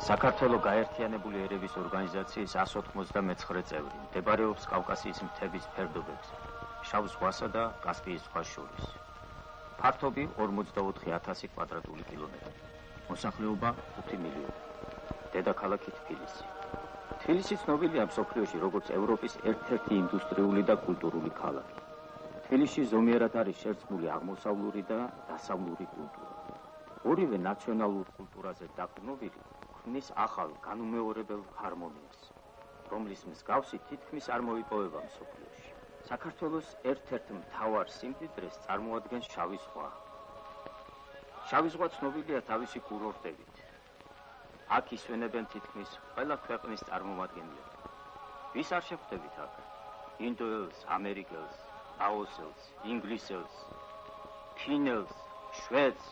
საქართველოს გაერთიანებული ერების ორგანიზაციის 199 წევრი, მდებარეობს კავკასიის მთების ფერდობებზე, შავ ზღვასა და კასპიის ზღვას შორის. ფართობი 44,000 კვადრატული კილომეტრი. მოსახლეობა 5 მილიონი. დედაქალაქი თბილისი. თბილისი ცნობილია მსოფლიოში როგორც ევროპის ერთ-ერთი ინდუსტრიული და კულტურული ქალაქი. თბილისში ზომიერად არის შერწყმული აღმოსავლური და დასავლური კულტურა. ორივე ნაციონალურ კულტურაზე დაყრდნობილი ქმნის ახალ განუმეორებელ ჰარმონიას, რომლის მსგავსი თითქმის არ მოიპოვება მსოფლიოში. საქართველოს ერთ-ერთ მთავარ სიმდიდრეს წარმოადგენს შავი ზღვა. შავი ზღვა ცნობილია თავისი კურორტებით. აქ ისვენებენ თითქმის ყველა ქვეყნის წარმომადგენლები. ვის არ შეხვდებით აქ? ინდოელს, ამერიკელს, ლაოსელს, ინგლისელს, ფინელს, შვედს.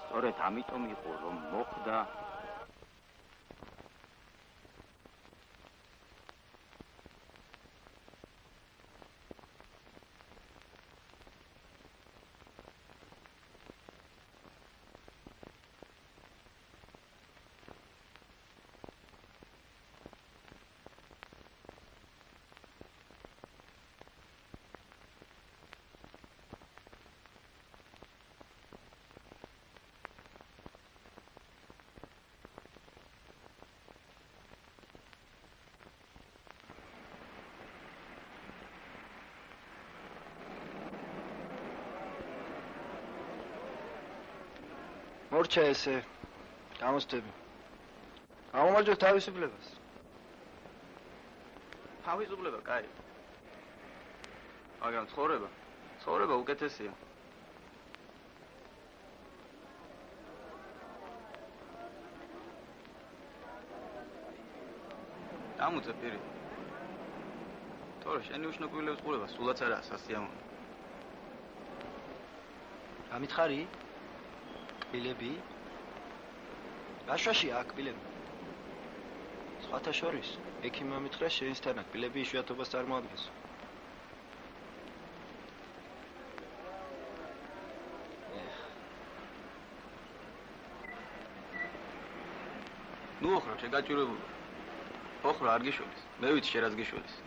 სწორედ ამიტომ იყო, რომ მოხდა მორჩა ესე გამოსდები. გამომარჯვეთ თავისუფლებას. თავისუფლება, კაი. მაგრამ ცხოვრება უკეთესია. დამუწე პირი. თორე შენი უშნო ყურება სულაც არაა სასიამოვნო. რა მითხარი? კბილები? გაშვაშია აქ კბილები. სხვათა შორის, ექიმმა მითხრა შენისთანაც კბილები იშვიათობას წარმოადგენს. ნუ ოხრა, შეგაჭირებული. ოხრა არ გიშველის. მე ვიცი შენ რაც გიშველის.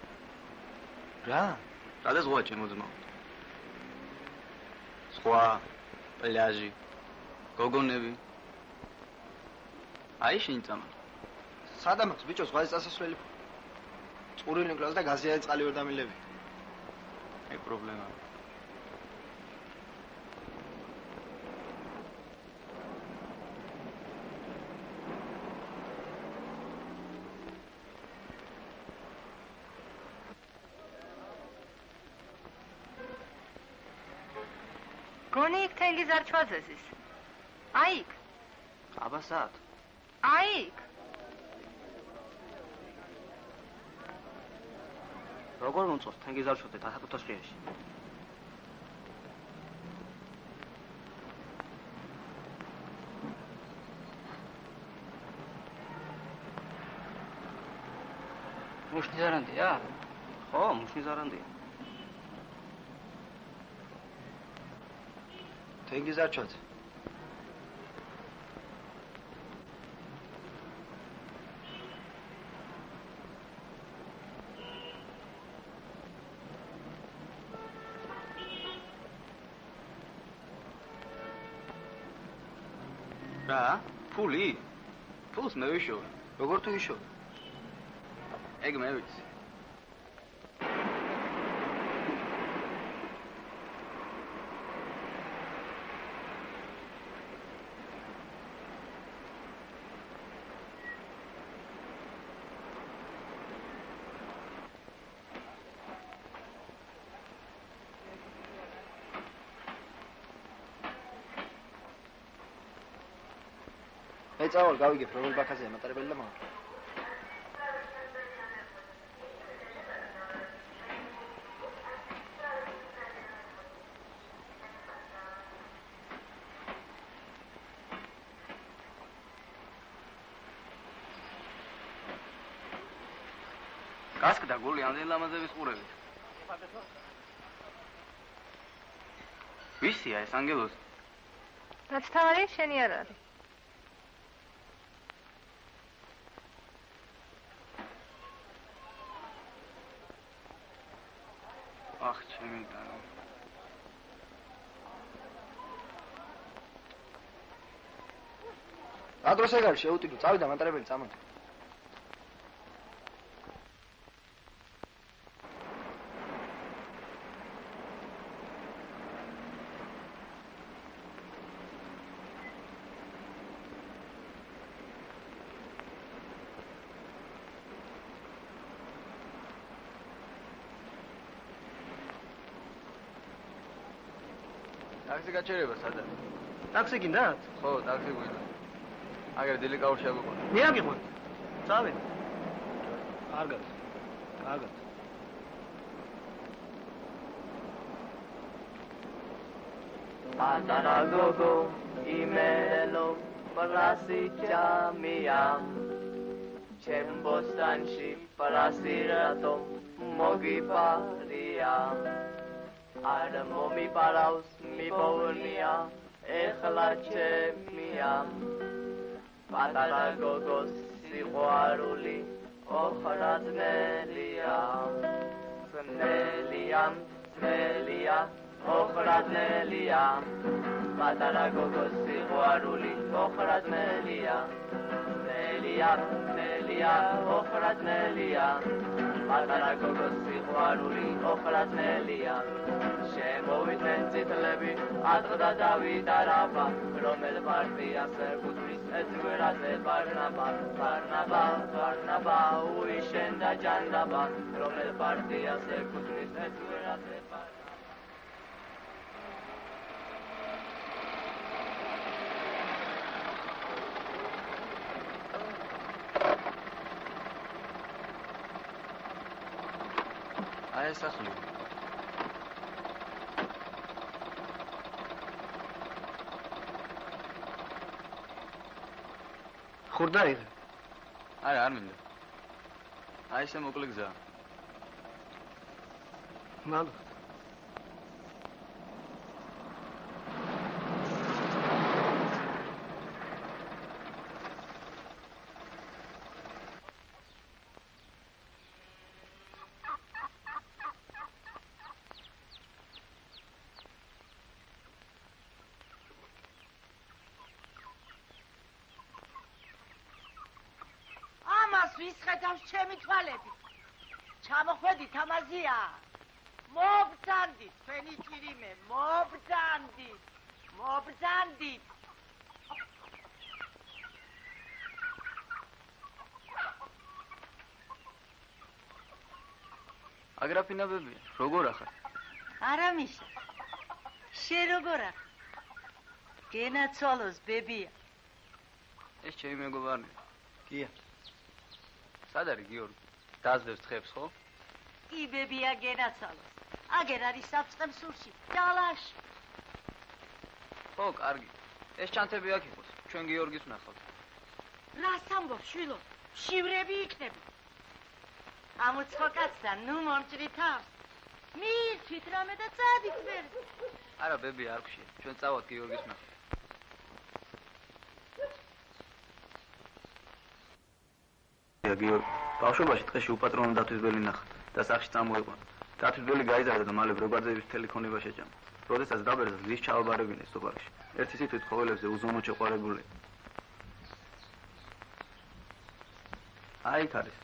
რა? რა ზღვა ჩემო ძმაო? ზღვა, პლაჟი. გოგონები. აი შენ წამა. სადამაც ბიჭო ზღვაზე წასასვლელი. წყურვილი მკლავს და გაზიანი წყალი ვერ დამილები. ეგ პრობლემაა. გონი იქ თენგიზ არ ჩვაძესის. აიქ. აბასად. აიქ. როგორ მომწონს თენგიზ არ ჩვადეთ 1500-ში. მუშნი ზარანდია? ხო, მუშნი ზარანდია. თენგიზ არ ჩვადე. რა? ფული? ფულს მე ვიშოვე. როგორ თუ ვიშოვე? ეგ მე ვიცი. მე წავალ გავიგებ რომელ ბაქაზეა მატარებელი და მამა. გასკდა გული ამდენ ლამაზების ყურებით. ვისია ეს ანგელოზი? რაც თავარი შენი არ არის. ადროს ეგ არის შეუტიდო, წავიდა მანტარებელი წამოდი. ტაქსი გაჩერება სადა? ტაქსი გინდათ? ხო, ტაქსი გვინდა. აგერ დილი გაუშვი შეგვიყვანა. მე აგიყვან. წავედი. კარგად. კარგად. Pantana gogo, imelo, parasi chamiam. Chembostanshi, parasi rato, mogi pariam. Ada momi paraus, mi bonia, echla chemiam. Pantana gogo, siguaruli, ochrat neliam. Neliam, neliam. ოხრად ნელია პატარა გოგოს სიყვარული ოხრად ნელია ნელია ნელია ოხრად ნელია პატარა გოგოს სიყვარული ოხრად ნელია შემოვიდნენ წითლები ატყდა დავიდა რაბა რომელ პარტიას ეკუთვნის ეს გვერაზე ბარნაბა ბარნაბა ბარნაბა უიშენდა ჯანდაბა რომელ პარტიას ეკუთვნის ეს გვერაზე აი ეს სახლი. ხურდა იღე. არა, არ მინდა. აი ესე მოკლე გზა. მალ. ვისხედავს ჩემი თვალები. ჩამოხვედით ამაზია. მობძანდით, თქვენი ჭირიმე, მობძანდით. მობძანდით. აგრაფინა ბებია, როგორ ახარ? არამიშა. შენ როგორ ახარ? გენაცვალოს ბებია. ეს ჩემი მეგობარია. კია. სად არის გიორგი? დაძდებს თხებს, ხო? კი, ბებია გენაცვალოს. აგერ არის საფრთხე სულში, დალაში. ხო, კარგი. ეს ჩანთები აქ იყოს. ჩვენ გიორგის ვნახავთ. რას ამბობ, შვილო? შივრები იქნება. ამოცხოკაცდა, ნუ მომჭრი თავს. მირთვით რამე და წადით ვერ. არა, ბებია, არ გშია. ჩვენ წავად გიორგის ვნახავთ. გიორგი, ბავშვობაში ტყეში უპატრონო დათვისბელი ნახა და სახში წამოიყვანა. დათვისბელი გაიზარდა და მალე როგვარძების მთელი ქონება შეჭამა. როდესაც დაბერდა ლის ჩააბარებინეს სოფარში. ერთი სიტყვით ხოველებზე უზომოდ შეყვარებული. აი იქ არის.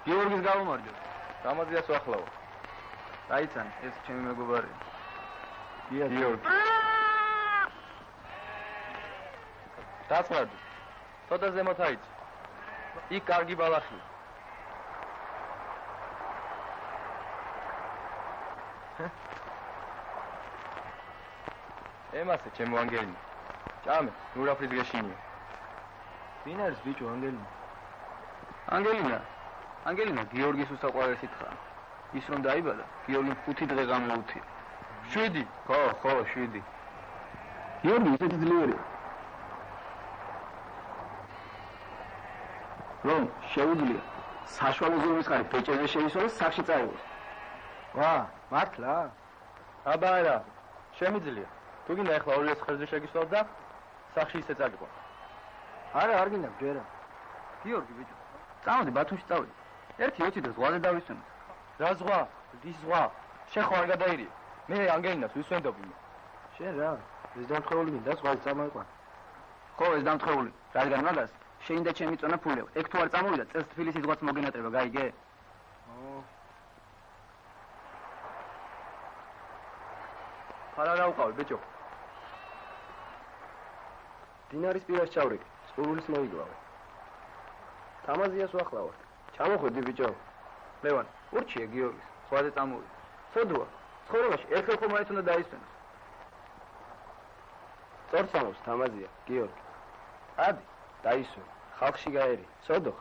გიორგის გამომარჯო. გამაზიას ვახლაო. დაიცან, ეს ჩემი მეგობარია. გიორგი. დაწვადი. ცოტა ზემოთ აიცი. იქ კარგი ბალახია. ემასე ჩემო ანგელინა. ჭამე, ნურაფრის გეშინია. ვინ არის ბიჭო ანგელინა? ანგელინა გიორგის უსაყვარესი თხა. ის რომ დაიბადა, გიორგიმ 5 დღე გამოუთია. 7? ხო, 7. გიორგი ისეთი ძლიერია. რომ შეუძლია საშუალო ზომის ხარი ბეჭეზე შეისვას სახში წაიღოს. ვა, მართლა? აბა არა, შემიძლია. თუ გინდა ახლა 2 ხერზე შეგისვათ და სახში ისე წაგიყო. არა, არ გინდა ჯერა. გიორგი ბიჭო. წამოდი ბათუმში წავედი. ერთი ოცი და ზღვაზე დავისვენო. რა ზღვა? ის ზღვა. შენ ხო არ გადაირიე. მე ანგელინას ვისვენდობ. შენ რა? ეს დამთხეული გინდა ზღვაზე წამოიყვან. ხო, ეს დამთხეული. რადგან მაგას შეინდა ჩემი წონა ფულეო. ეგ თუ არ წამოვიდა, წელს თბილისის ზღვაც მოგენატრება, გაიგე? ხარ არა უყავი, ბიჭო. დინარის პირას ჩავრეკე, სპურულის მოიგლავე. თამაზიას ვახლავართ. ჩამოხვედი, ბიჭო. ლევან, ურჩიე გიორგის, ზღვაზე წამოვიდა. სოდოა, ცხოვრებაში ერთხელ ხომ მაინც უნდა დაისვენოს. სწორს ამობს თამაზია, გიორგი. ადი, დაისვენ, ხალხში გაერი, სოდო.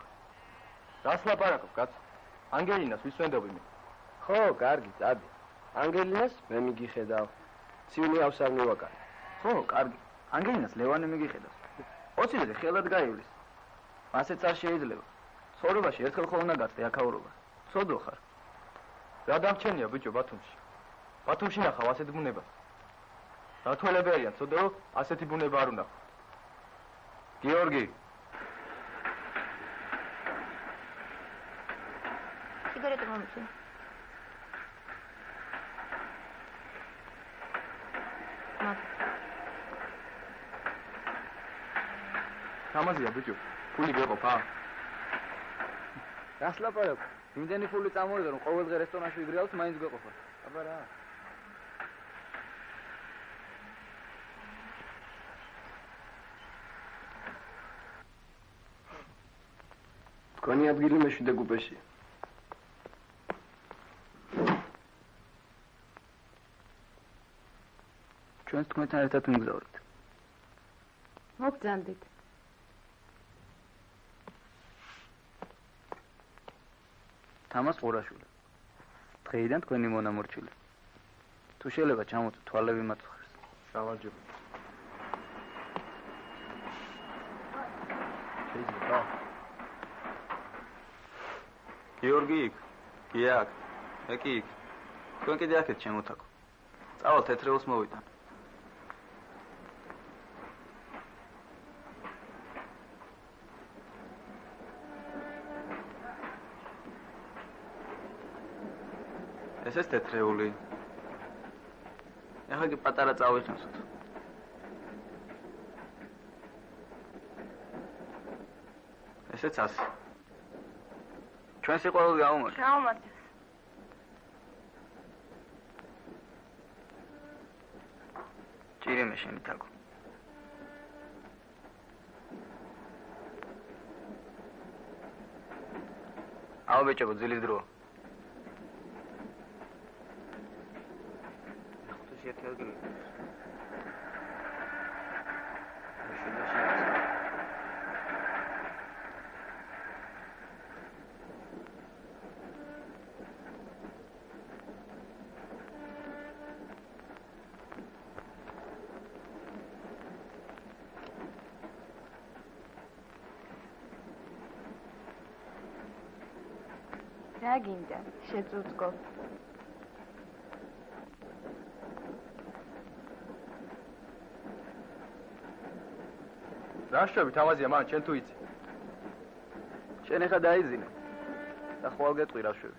რას ლაპარაკობ, კაცო? ანგელინას ვისვენდობ მე. ხო, კარგი, ადი. ანგელინას მე მიგიხედავ. ცივნი ავსარ მივაკარე. ხო, კარგი. ანგელინას ლევანი მიგიხედავს. 20-ზე ხელად გაივლის. ასეც არ შეიძლება. ცხოვრებაში ერთხელ ხო უნდა გაწე აქაურობა. სოდო ხარ. რა დამჩენია ბიჭო ბათუმში? ბათუმში ნახავ ასეთ ბუნებას. რათველებერიან, ცოდო, ასეთი ბუნება არ უნდა. გიორგი. სიგარეტა მომწე. თამაზია ბიჭო, ფული გეყოფა? რას ლაპარაკობ? იმდენი ფული წამოვიდა, რომ ყოველდღე რესტორანში ვიგრიალთ, მაინც გეყოფა. აბა რა? თქვენი ადგილი მეშვიდე კუპეშია. ჩვენს თქვენთან ერთად ვიმგზავრეთ. მოგძანდით. თამას ყურაშვილი. დღეიდან თქვენი მონამორჩილი. თუ შეიძლება ჩამოწო თვალები მაწუხებს. სამარჯობა. შეიძლება. გიორგი იქ, გიაკ, ეკი იქ. თქვენ კიდე აქეთ შემოთაკო. წავალ თეთრეულს მოვიტან. ეს თეთრეული. ახლა კი პატარა წავიხსნოთ. ესეც ასე. ჩვენ სიყვარული გაუმართ. ჩაუმართ. ჭირიმე შენი თაკო. აუ ბიჭო, ძილის დრო. Erkältung. რა გინდა? შეწუწკო. რაშები თამაზია მან ჩვენ თუ იცი? შენ ახლა დაიძინე. და ხვალ გეტყვი რა შვები.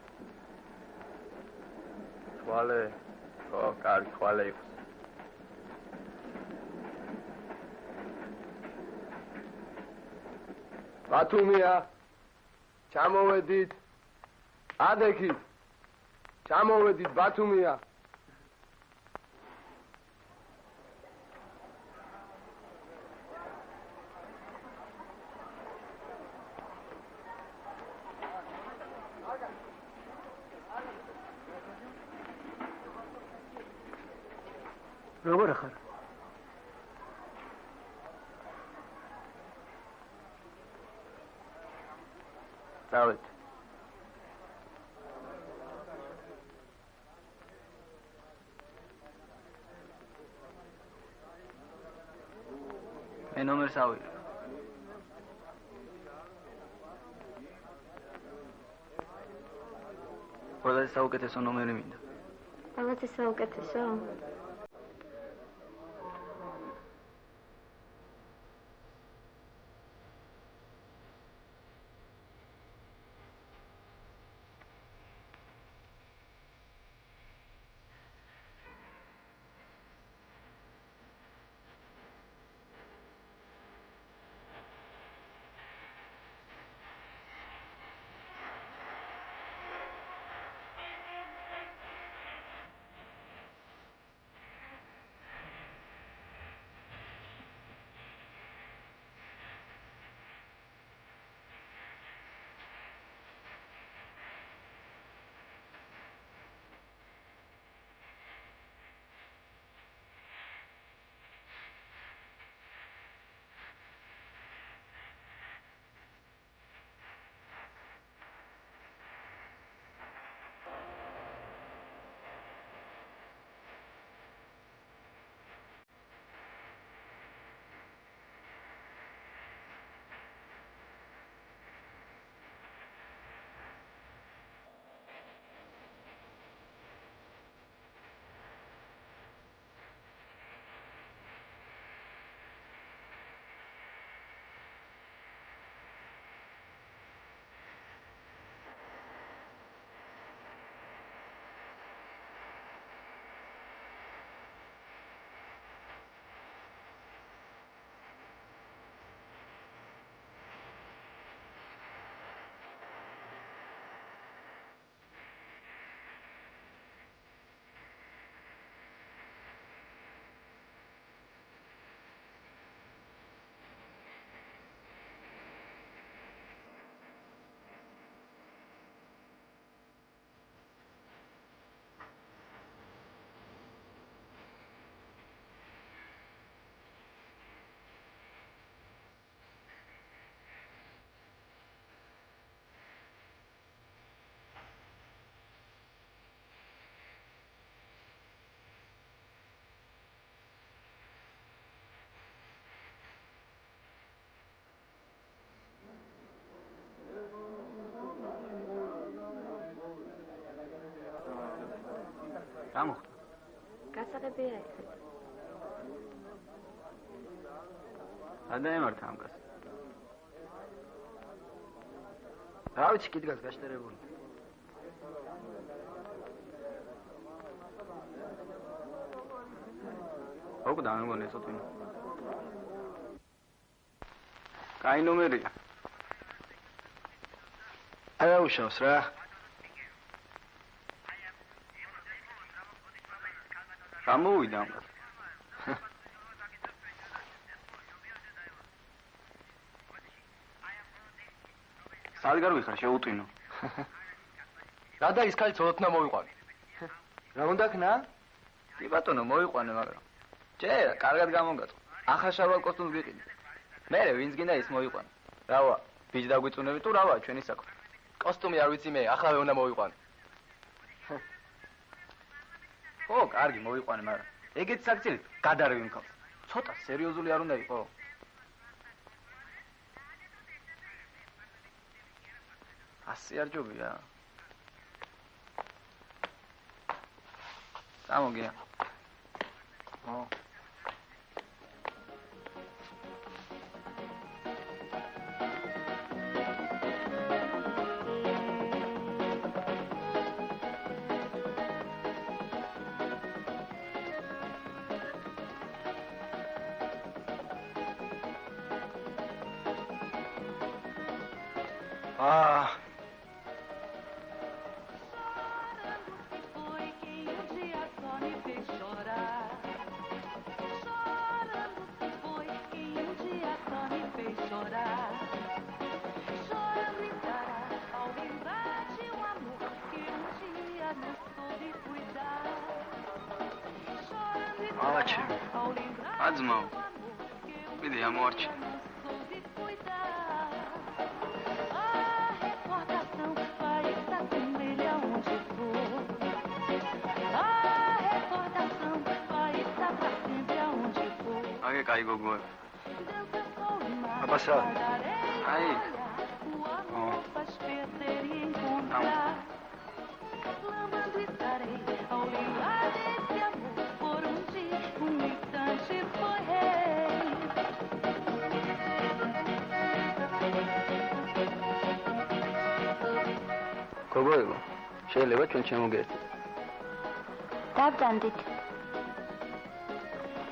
ხვალე. ხო, კარგი, ხვალე იყოს. ბათუმია. ჩამოვედით. ადექით. ჩამოვედით ბათუმია. როგორ ხარ? დავით. მე ნომერს ავიღე. ყველაზე საუკეთესო ნომერი მინდა. ყველაზე საუკეთესო? რა მოხდა? გასაღებია ეხლა. რა დაემართა ამ კაცს? რა ვიცი, კიდგაც გაშტერებული. ოღონდ ამგონი ესოთვინო. კაი ნომერია. არა უშავს რა. რა მოვიდა ამ კაცს? სად გარვიხარ შეუტვინო? რა და ის ქალი ცოლოთნა მოიყვანე. რა უნდა ქნა? კი ბატონო მოიყვანე, მაგრამ ჯერ კარგად გამოგაწყო. ახალშარვალ კოსტუმს ვიყიდე. მერე ვინც გინდა ის მოიყვანე. რავა, ბიჭ დაგვიწუნები თუ რავა ჩვენი საქმე. კოსტუმი არ ვიცი მე, ახლა უნდა მოიყვანე. ო, კარგი მოიყვანე, მაგრამ ეგეთი საქციელი გადარევი მქავს. ცოტა სერიოზული არ უნდა იყო. ასე არ ჯობია. გამოგია. ო. Adzmau. Vidi a morte. Age caigo gol. Ha passado. Aí. Oh. Não. გოგოებო, შეიძლება ჩვენ შემოგერთდეთ. დაბდანდით.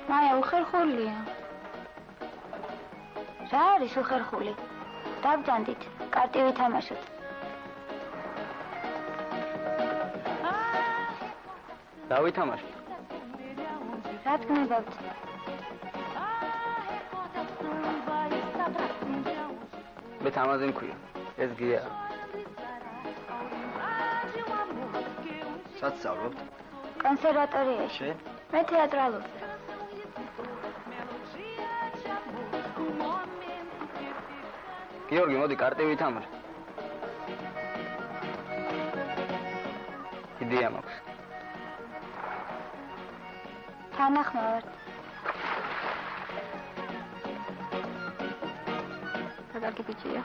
მაია უხერხულია. რა არის უხერხული? დაბდანდით, კარტი ვითამაშოთ. დავითამაშოთ. რა თქმებავთ? მე თამაზი მქვია. ეს გია. სად სწავლობთ? კონსერვატორიაში. მე თეატრალურ. გიორგი, მოდი კარტი ვითამაშოთ. იდეა მაქვს. თანახმოვართ. კარგი ბიჭია.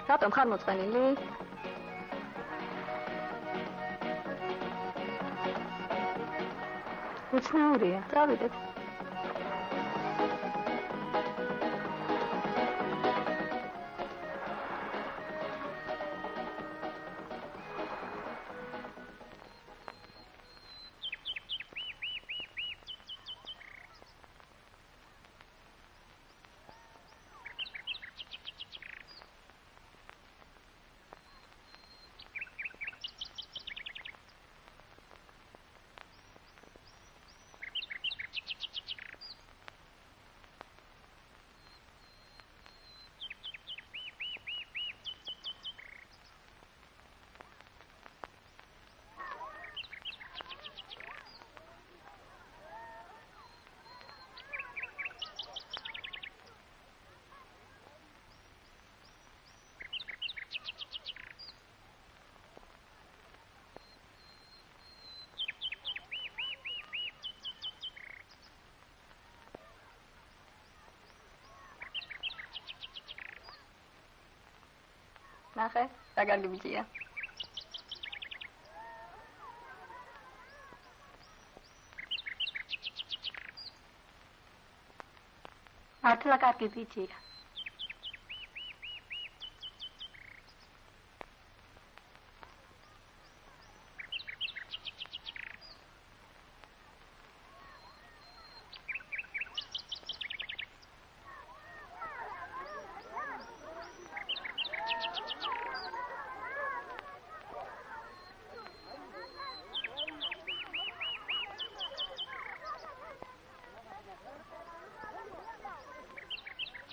რატომ ხარ მოწყენილი? უცნაურია, დავიდეთ. ნახე, რა კარგი ბიჭია. მართლა კარგი ბიჭია.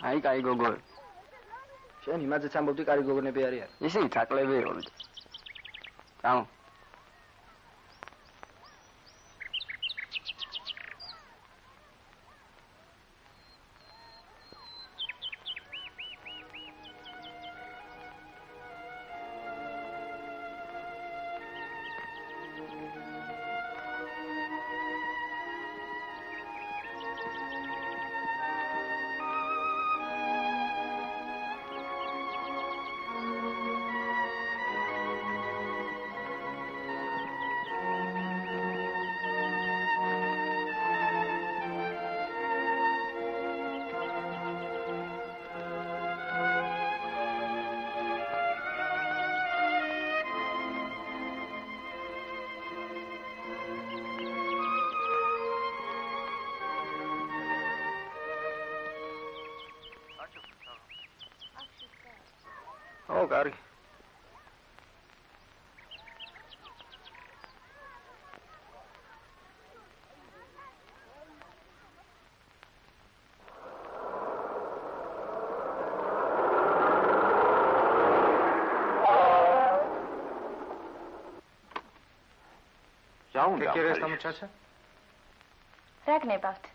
აი, კაი გოგოები. შენ იმაძეც ამბობდი კარი გოგონები არიან. ისინი თაკლები იყო. წამო. ო, კარგი. რა უნდა? კი, ეს დამოჩაცა? რა გნებავთ?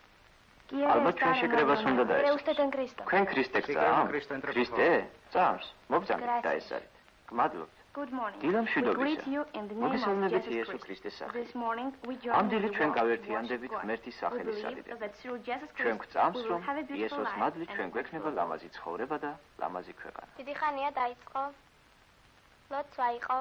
ალბათ ჩვენ შეკრებას უნდა დაესწროს. Preusteten Cristo. თქვენ ქრისტე გწამთ? ქრისტე? წამს. მოგწამთ დაესწრეთ. გმადლობთ. Good morning. დილა We მშვიდობისა. greet you in the name of მოგესალმებით Jesus იესო Christ. ქრისტეს სახელით. This morning we join ამ you დილით ჩვენ in the გავერთიანდებით worship ღმერთის God. სახელის We believe სადიდებით. that through Jesus ჩვენ Christ გვწამს, we will რომ have a beautiful იესოს life მადლით and ჩვენ a გვექნება fruitful ლამაზი ცხოვრება და ლამაზი ქვეყანა. დიდი ხანია დაიწყო. ლოცვა იყო.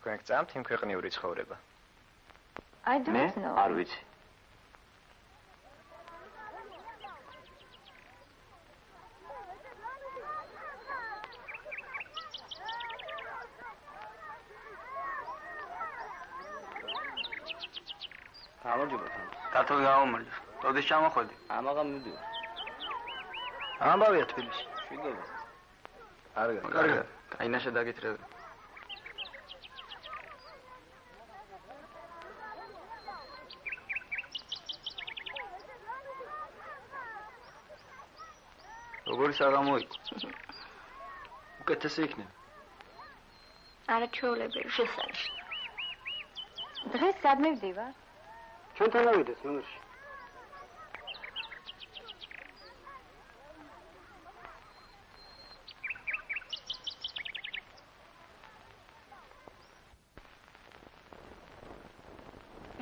თქვენ გწამთ იმ ქვეყნიური ცხოვრება? I მე don't know. არ ვიცი. გამარჯობა. კათოლიკე გამარჯობა. როდის ჩამოხვედი? ამაღამ მიდიო. ამბავია თბილისში. მშვიდობა. კარგად. კარგად. კაინაშე დაგითრები. როგორი საღამო იყო? უკეთესი იქნება. არაჩვეულებრივი შესანიშნავი. დღეს სად მივდივარ? ჩვენთან ავიდეთ ნომერში.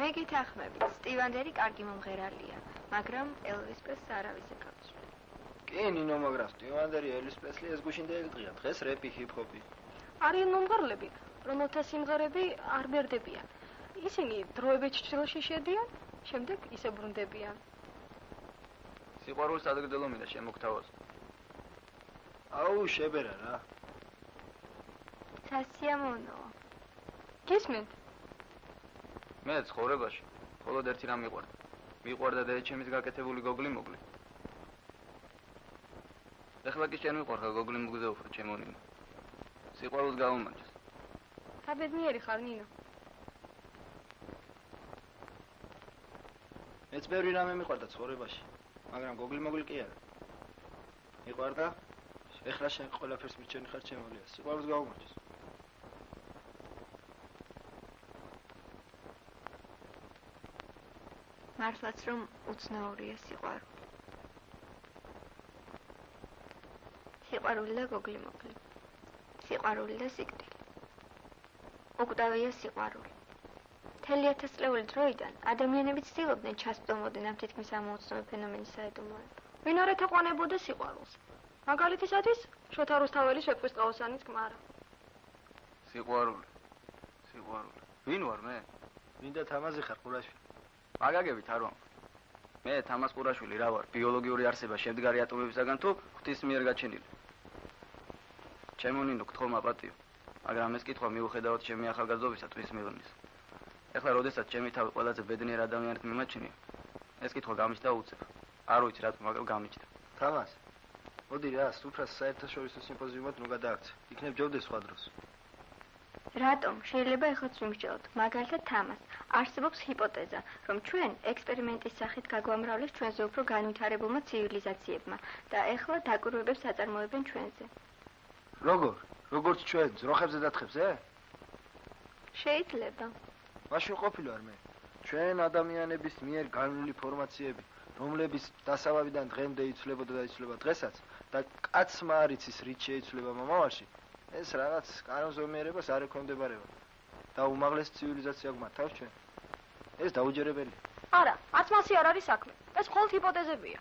მე გითახმებით, სტივანდერი კარგი მომღერალია, მაგრამ ელვის პრესლი არავის ეკავს. კი, ნინო მაგრა სტივანდერი ელვის პრესლი ეს გუშინ დაეგდღია. დღეს რეპი, ჰიპ-ჰოპი. არიან მომღერლები, რომელთა სიმღერები არ მერდებიან. ისინი დროებით ჩრდილოში შედიან, შემდეგ ისე ბრუნდებიან. სიყვარულს ადგილო მინდა შემოგთავაზო. აუ, შებერა რა. სასიამოვნოა. გისმენთ? მე ცხოვრებაში მხოლოდ ერთი რამ მიყვარდა. მიყვარდა დედაჩემის გაკეთებული გოგლი მოგლი. ეხლა კი შენ მიყვარხა გოგლი მოგზე უფრო ჩემო ნინო. სიყვარულს გავუმარჯოს. საბედნიერი ხარ, ნინო. მეც ბევრი რამე მიყვარდა ცხოვრებაში, მაგრამ გოგლი-მოგლი კი არა. მიყვარდა? ეხლა შენ ყველაფერს მიჩვენი ხარ ჩემოლია, სიყვარულს გაუმარჯოს. მართლაც რომ უცნაურია სიყვარული. სიყვარული და გოგლი-მოგლი. სიყვარული და სიკვდილი. უკვდავია სიყვარული. მთელი 1000 წლეული დროიდან ადამიანები ცდილობდნენ ჩასწვდომოდნენ ამ თითქმის ამოუცნობი ფენომენის საიდუმლოება. ვინ არ ეთაყვანებოდა სიყვარულს? მაგალითისათვის შოთა რუსთაველის ვეფხისტყაოსანის ქმარა. სიყვარული. ვინ ვარ მე? მინდა თამაზი ხარ ყურაშვილი. მაგაგებით არ ვამ. მე თამაზ ყურაშვილი რა ვარ? ბიოლოგიური არსება შემდგარი ატომებისაგან თუ ღვთის მიერ გაჩენილი? ჩემო ნინო გთხოვ მაპატიო. მაგრამ ეს კითხვა მიუხედავად ჩემი ახალგაზრდობისა ტვის მიღნის. ეხლა როდესაც ჩემი თავი ყველაზე ბედნიერ ადამიანად მიმაჩნია, ეს კითხვა გამიჩნდა უცებ. არ ვიცი რატომ, მაგრამ გამიჩნდა. თამაზ, მოდი რა, სუფრას საერთაშორისო სიმპოზიუმად ნუ გადააქცე. იქნებ ჯობდეს სხვა დროს. რატომ? შეიძლება ეხლაც ვიმსჯელოთ. მაგალითად თამას, არსებობს ჰიპოთეზა, რომ ჩვენ ექსპერიმენტის სახით გაგვამრავლეს ჩვენზე უფრო განვითარებულმა ცივილიზაციებმა და ეხლა დაკვირვებებს აწარმოებენ ჩვენზე. როგორც ჩვენ ძროხებზე დათხებზე? შეიძლება. მაშინ ყოფილვარ მე. ჩვენ ადამიანების მიერ განვლილი ფორმაციები, რომლების დასავავიდან დღემდე იცვლებოდა და იცვლება დღესაც და კაცმა არ იცის რით შეიცვლება მომავალში, ეს რაღაც კანონზომიერებას არ ექვემდებარება. და უმაღლეს ცივილიზაცია გვმართავს ჩვენ. ეს დაუჯერებელია. არა, არც მასი არ არის საქმე. ეს მხოლოდ ჰიპოთეზებია.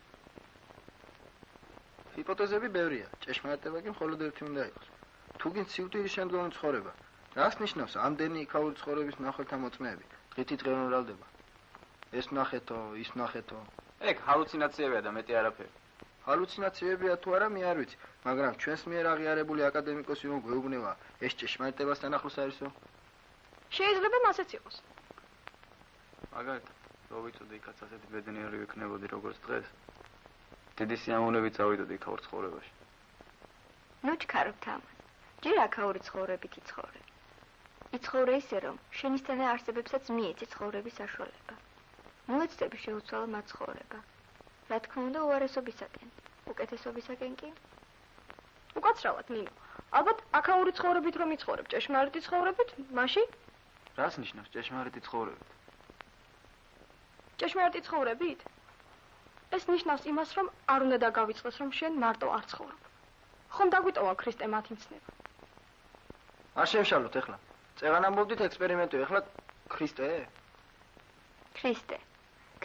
ჰიპოთეზები ბევრია, ჭეშმარიტება კი მხოლოდ ერთი უნდა იყოს. თუ გინდ სიკვდილის შემდგომი ცხოვრება, რას ნიშნავს ამდენი იქაური ცხოვრების მნახველთა მოწმეები? დღითი დღე უნრალდება. ეს ნახეთო, ის ნახეთო. ეგ ჰალუცინაციებია და მეტი არაფერი. ჰალუცინაციებია თუ არა, მე არ ვიცი, მაგრამ ჩვენს მიერ აღიარებული აკადემიკოსი რომ გვეუბნება, ეს ჭეშმარიტებასთან ახლოს არისო? შეიძლება მასეც იყოს. მაგალითად, რო ვიცოდე იქაც ასეთი ბედნიერი ვიქნებოდი როგორც დღეს, დიდი სიამოვნებით წავიდოდი იქაურ ცხოვრებაში. ნუ ჩქარობ თამას. ჯერ აქაური ცხოვრებით იცხოვრე. იცხოვრე ისე რომ შენისთანა არსებებსაც მიეცი ცხოვრების საშუალება. მოეცდები შეუცვალო მათ ცხოვრება. რა თქმა უნდა უარესობისაკენ, უკეთესობისაკენ კი. უკაცრავად ნინო. ალბათ აქაური ცხოვრებით რომ იცხოვრებ ჭეშმარიტი ცხოვრებით, მაშინ რას ნიშნავს ჭეშმარიტი ცხოვრებით? ჭეშმარიტი ცხოვრებით? ეს ნიშნავს იმას, რომ არ უნდა დაგავიწყდეს, რომ შენ მარტო არ ცხოვრობ. ხომ დაგვიტოვა ქრისტე მათი მცნება. არ შემშალოთ ეხლა. წეღან ამბობდით ექსპერიმენტი, ეხლა ქრისტე?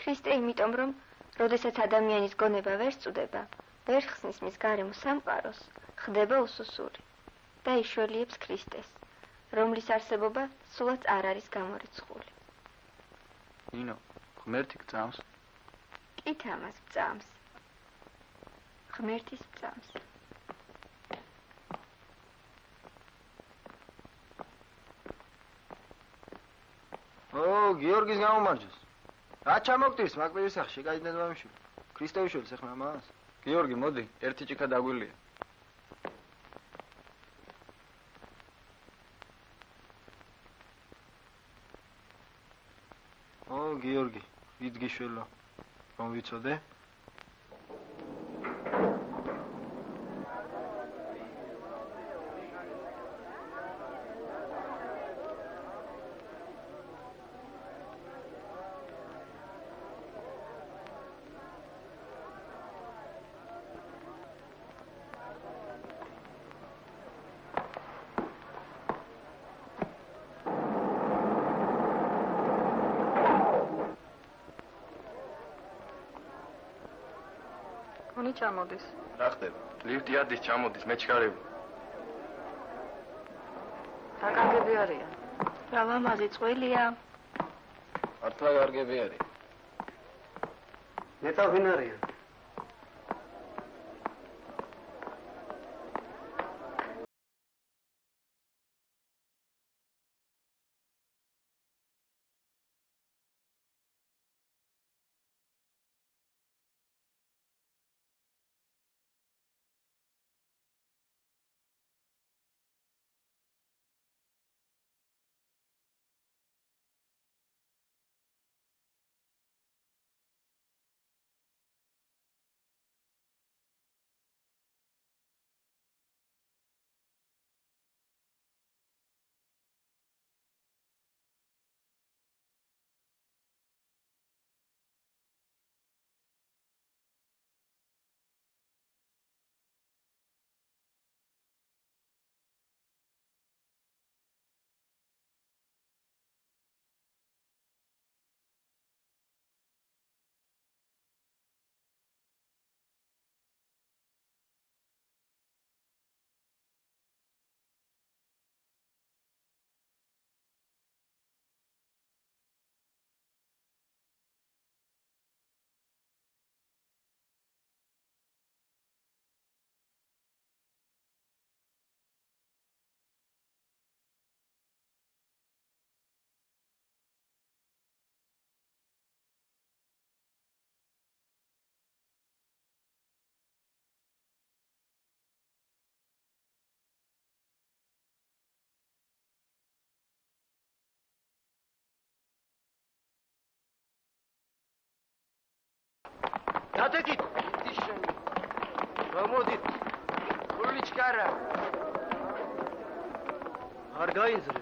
ქრისტე იმიტომ რომ როდესაც ადამიანის გონება ვერ სწუდება, ვერ ხსნის მის გარემო სამყაროს, ხდება უსუსური და იშველიებს ქრისტეს, რომლის არსებობა სულაც არ არის გამორიცხული. ნინო, ღმერთი გწამს? კი თამას გწამს. ღმერთის გწამს. გიორგის გამომარჯოს. რა ჩამოგტირს მაგპირის სახში, გაიდნენ მამიშვილი. ქრისტევიშვილს ეხლა ამას. გიორგი, მოდი, ერთი ჭიქა დაგვილია. გიორგი, ვიდგიშველო. რომ ვიცოდე? ჩამოდის. რა ხდება? ლიფტი ადის, ჩამოდის, მე ჩქარები. დაკარგები არიან. რა მამაზი წვილია? მართლა კარგები არის. მეტა ვინ არიან? გადაგით. იტი შენ. გამოდით. გულიჩკარა. არ გაინძრე.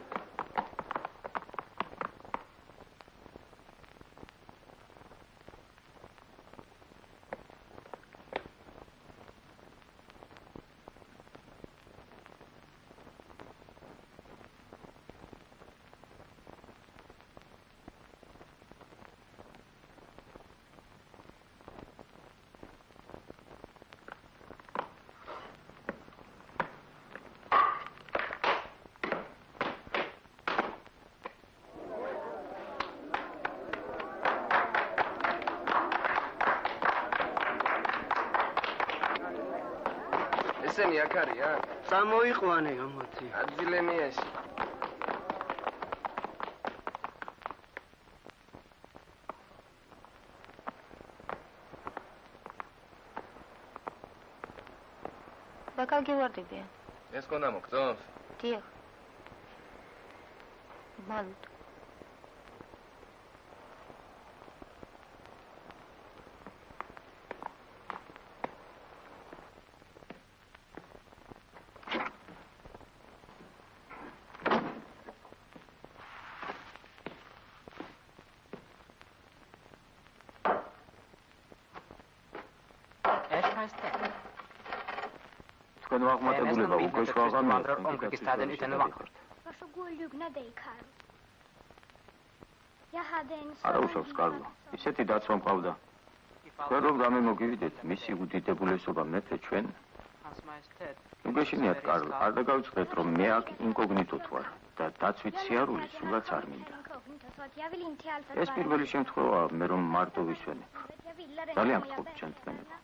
ესენი აქ არის, ა? წამოიყვანე, გამოდი. ადგილემია ეს. ბაკალ გივარდებიან. ეს კონა მოგწონს? დიახ. მალუტ. თქვენ აღმატებულება უკვე შევაღამეთ. Proszę głośno nadej Karl. Ja haden. არა უშავს კარლო. ისეთი დაცვა მყავდა. თქვენ რომ გამემოგივიდეთ მისი უდიდებულესობა მეფე ჩვენ? მოგეშინიათ კარლ, არ დაგავიწყდეთ რომ მე აქ ინკოგნიტოთ ვარ და დაცვით სიარული სულაც არ მინდა. ეს პირველი შემთხვევაა მე რომ მარტო ვისვენებ. ძალიან გთხოვთ ჯენტლმენებო.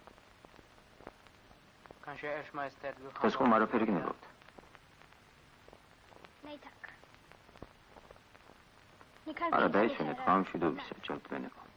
ეს ხომ არაფერი გნებავთ? არა დაისვენეთ გამშვიდობისა ჯენტლმენებო.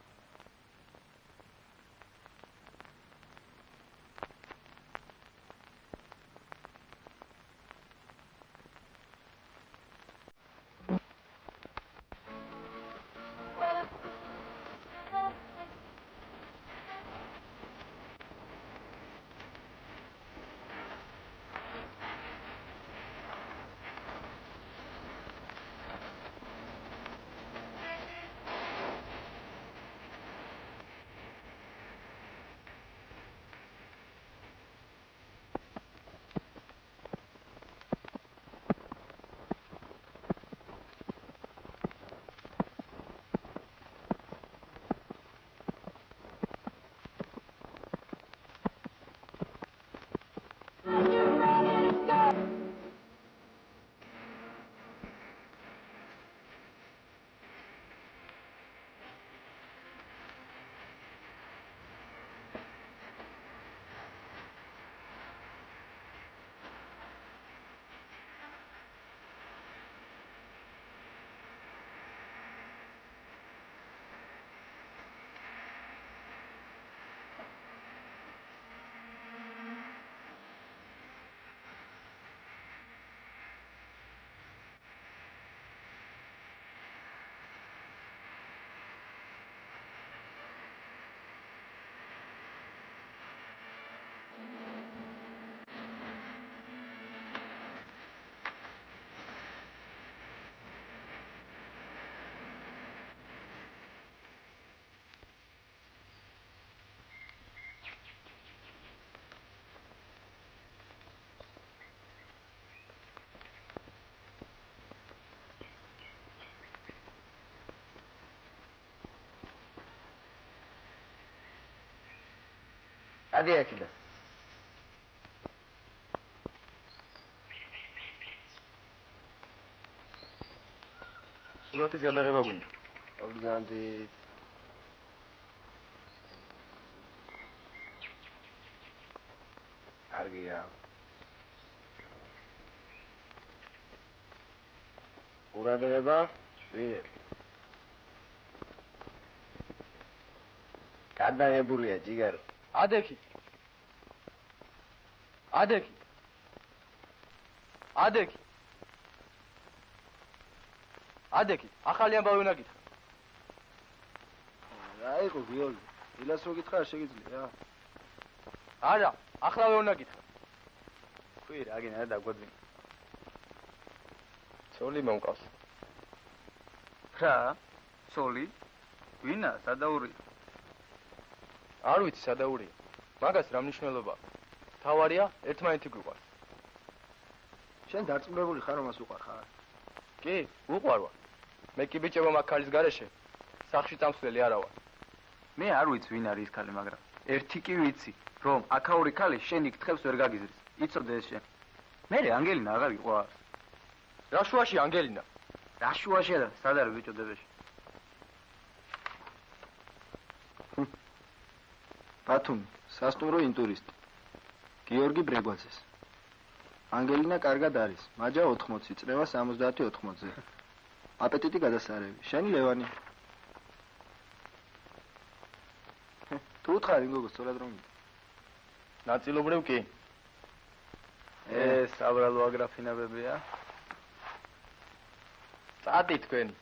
ადი აქედან. სულათის გადაღება გვინდა. მოგზანდით. კარგია. ყურადღება, ვიღებ. გადაღებულია ჯიგარო. ადექი. ადექი. ადექი. ადექი, ახალი ამბავი უნდა გითხრა. რა იყო გიორგი? დილას რო გითხრა არ შეგიძლია? არა, ახლავე უნდა გითხრა. ქვი რა გინდა დაგვაძინე. ცოლი მომყავს. რა? ცოლი? ვინა, სადაურია? არ ვიცი სადაურია. მაგას რა მნიშვნელობა აქვს? თავარია ერთმანეთი გვიყვარს. შენ დარწმუნებული ხარ რომ მას უყვარ ხარ? კი, უყვარ ვარ. მე კი ბიჭებო მაგ ქალის გარეშე სახში წამსვლელი არა ვარ. მე არ ვიცი ვინ არის ის ქალი, მაგრამ ერთი კი ვიცი, რომ აქაური ქალი შენ იკითხებს ვერ გაგიზრის. იცოდე ეს შენ. მე ანგელინა აღარ იყვარს. რა შუაში ანგელინა? რა შუაშია და სად არის ბიჭო დებეში? ბათუმი, სასტუმრო ინტურისტი. გიორგი ბრეგვაძეს. ანგელინა კარგად არის. მაჯა 80, წრევა 70-80-ზე. აპეტიტი გადასარევი. შენი ლევანი. თუ უთხარი გოგო, სწორად რომ მინდა. ნაწილობრივ კი. ეს აბრალო აგრაფინაბებია. წადი თქვენი.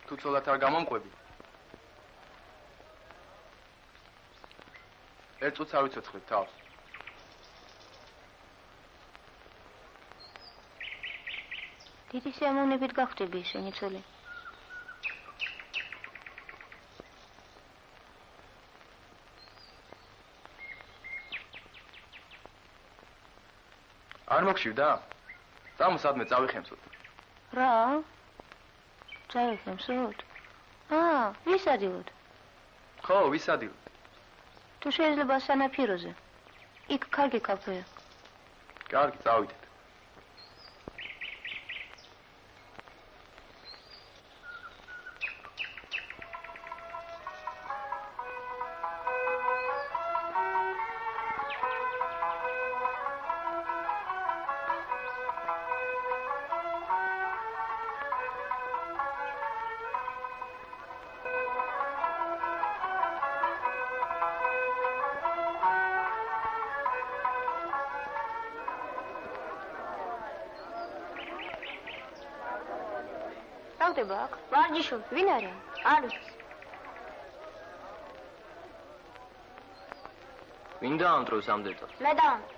თუ ცოლად არ გამომყვები. ერთ წუთს ავიცოცხლებ თავს. დიდი სიამოვნებით გახვდები შენი ცოლი. არ მოგშივდა? წამო სადმე წავიხემსოთ. რა? წავიხემსოთ? ვის ადილოთ? ხო, ვის ადილოთ? თუ შეიძლება სანაფიროზე. იქ კარგი კაფეა. კარგი, წავიდეთ. დავდება აქ? ვარჯიშობ, ვინ არის? არ ვიცი. ვინ დაამტროს ამდენად? მე დავამტრო.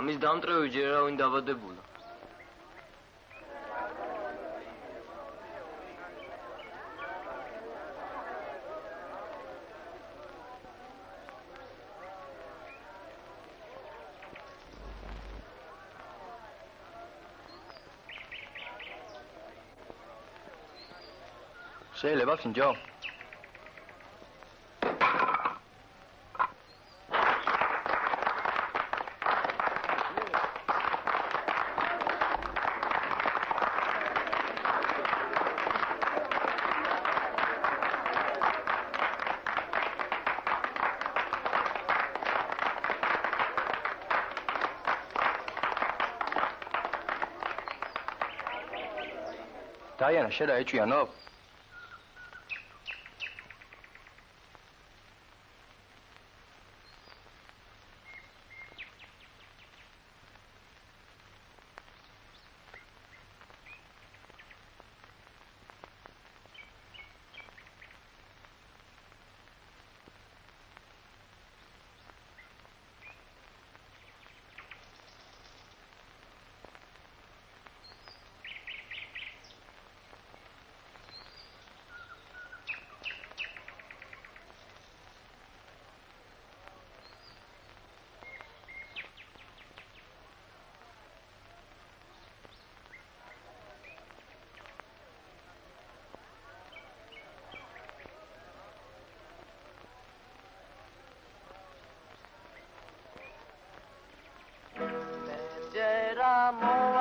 ამის დამტრევი ჯერ არავინ დაბადებულა. შეიძლება ფინჯო? დაიანა, შენ რა ეჭვიანობ?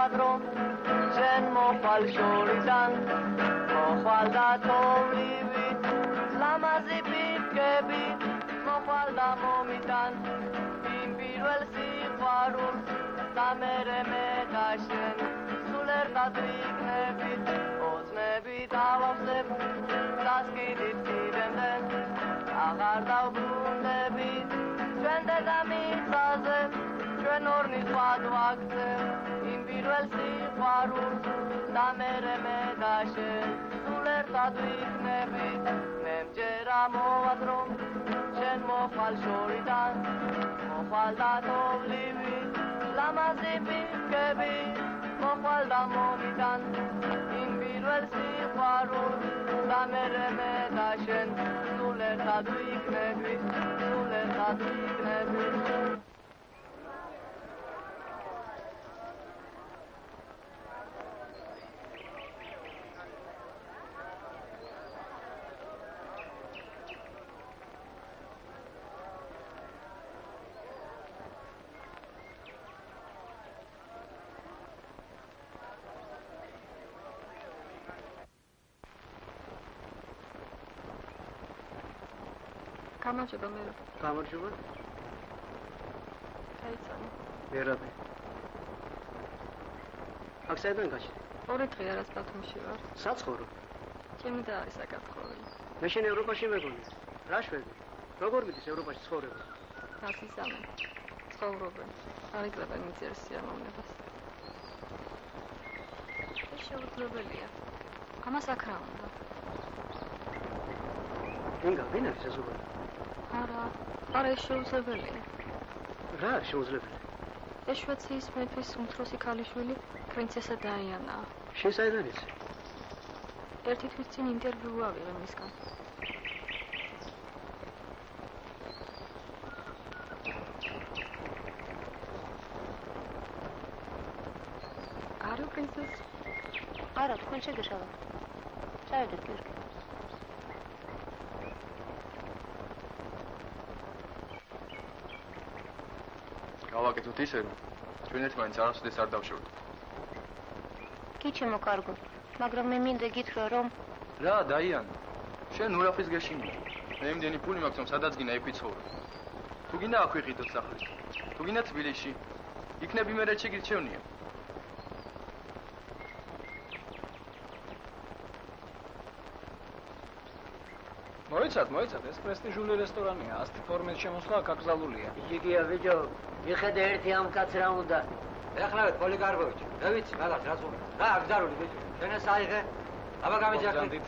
მოვალ რომ შენ მოხვალ შორიდან მოხვალ და თოვლივით ლამაზი პიტკები მოხვალ და მომიტან იმ პირველ სიყვარულს და მერე მე და შენ სულ ერთად ვიქნებით ოცნებით ავავსებ დასკიდით კიდემდე აღარ დავბრუნდებით ჩვენ დედამიწაზე ჩვენ ორნი სხვად ვაქცევ იმ პირველ სიყვარულს და მერე მე და შენ სულ ერთად ვიქნებით მე მჯერა მოვალ რომ შენ მოხვალ შორიდან მოხვალ და თოვლივით ლამაზი პიტკები მოხვალ და მომიტან იმ პირველ სიყვარულს და მერე მე და შენ სულ ერთად ვიქნებით სულ ერთად ვიქნებით გამარჯობა მე. გამარჯობა. გაიცანო. ვერაბი. აქ საერთოდ გაჩი. ორი დღეა რაც ბათუმში ვარ. საცხოვრო. ჩემი და არის საკითხი. მე შენ ევროპაში მეგონი. რა შვედი? როგორ მიდის ევროპაში ცხოვრება? გასისამე. ცხოვრობენ. არიგლებენ მიწერ სიამოვნებას. ეს შეუძლებელია. ამას აქ რა უნდა? ინგა, ვინ არის ეს უბრალოდ? არა, ეს შეუძლებელია. რა არის შეუძლებელი? ეს შვეიცარიის მეფის უმცროსი ქალიშვილი პრინცესა დაიანაა. შენ საიდან იცი? ერთი თვის წინ ინტერვიუ ავიღე მისგან. არის პრინცესა? არა, თქვენ შეგეშალოთ. ჩაედეთ გირკი. გავაკეთოთ ისე, რომ ჩვენ ერთმანეთს არასოდეს არ დავშევდით. კი, ჩემო კარგო, მაგრამ მე მინდა გითხრა, რომ რა, დაიან, შენ ნურაფის გეშინია. მე იმდენი ფული მაქვს, რომ სადაც გინდა იქ ვიცხოვრო. თუ გინდა აქ ვიყიდოთ სახლი. თუ გინდა თბილისში. იქნებ იმერეთში გირჩევნია. მოიცად, ეს პრესტიჟული რესტორანია, ასეთი ფორმის შემოსვლა აკრძალულია. იგია, ბიჭო, მიხედე ერთი ამ კაცს რა უნდა. ეხლავეთ პოლიგარბოვიჩი. მე ვიცი, მაგას რაც უნდა. რა, აკრძალული ბიჭო. შენ ეს აიღე. აბა გამიჯახეთ.